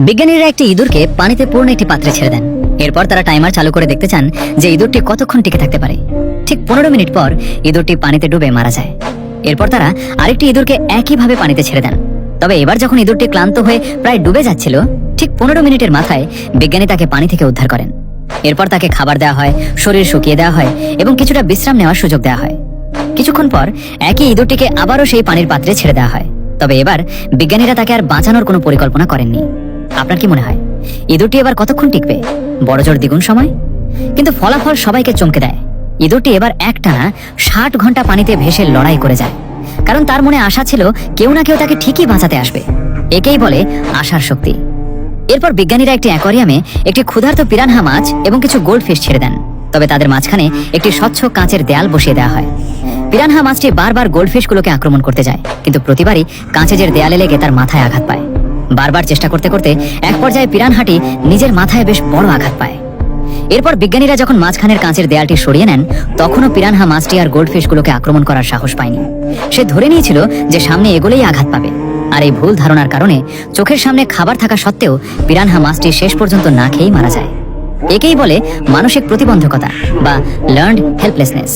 বিজ্ঞানীরা একটি ইঁদুরকে পানিতে পূর্ণ একটি পাত্রে ছেড়ে দেন। এরপর তারা টাইমার চালু করে দেখতে চান যে ইঁদুরটি কতক্ষণ টিকে থাকতে পারে। ঠিক 15 মিনিট পর ইঁদুরটি পানিতে ডুবে মারা যায়। এরপর তারা আরেকটি ইঁদুরকে একইভাবে পানিতে ছেড়ে দেন। তবে এবার যখন ইঁদুরটি ক্লান্ত হয়ে প্রায় ডুবে যাচ্ছিল, ঠিক 15 মিনিটের মাথায় বিজ্ঞানী তাকে পানি থেকে উদ্ধার করেন। এরপর তাকে খাবার দেওয়া হয়, শরীর শুকিয়ে দেওয়া হয় এবং কিছুটা বিশ্রাম নেওয়ার সুযোগ দেওয়া হয়। কিছুক্ষণ পর একই ইঁদুরটিকে আবারও সেই পানির পাত্রে ছেড়ে দেওয়া হয়। তবে এবার বিজ্ঞানীরা তাকে আর বাঁচানোর কোনো পরিকল্পনা করেননি। আপনার কি মনে হয় ইঁদুরটি এবার কতক্ষণ টিকবে? বড়জোর দ্বিগুণ সময়। কিন্তু ফলাফল সবাইকে চমকে দেয়। ইঁদুরটি এবার একটানা 60 ঘন্টা পানিতে ভেসে লড়াই করে যায়, কারণ তার মনে আশা ছিল কেউ না কেউ তাকে ঠিকই বাঁচাতে আসবে। একেই বলে আশার শক্তি। এরপর বিজ্ঞানীরা একটি অ্যাকোয়ারিয়ামে একটি ক্ষুধার্ত পিরানহা মাছ এবং কিছু গোল্ডফিশ ছেড়ে দেন। তবে তাদের মাঝখানে একটি স্বচ্ছ কাঁচের দেয়াল বসিয়ে দেওয়া হয়। পিরানহা মাছটি বারবার গোল্ডফিশগুলোকে আক্রমণ করতে যায়, কিন্তু প্রতিবারই কাঁচের দেয়ালে লেগে তার মাথায় আঘাত পায়। বারবার চেষ্টা করতে করতে এক পর্যায়ে পিরানহাটি নিজের মাথায় বেশ বড় আঘাত পায়। এরপর বিজ্ঞানীরা যখন মাঝখানের কাঁচের দেয়ালটি সরিয়ে নেন, তখনও পিরানহা মাছটি আর গোল্ডফিশগুলোকে আক্রমণ করার সাহস পায়নি। সে ধরে নিয়েছিল যে সামনে এগোলেই আঘাত পাবে। আর এই ভুল ধারণার কারণে চোখের সামনে খাবার থাকা সত্ত্বেও পিরানহা মাছটি শেষ পর্যন্ত না খেয়েই মারা যায়। একেই বলে মানসিক প্রতিবন্ধকতা বা লার্নড হেল্পলেসনেস।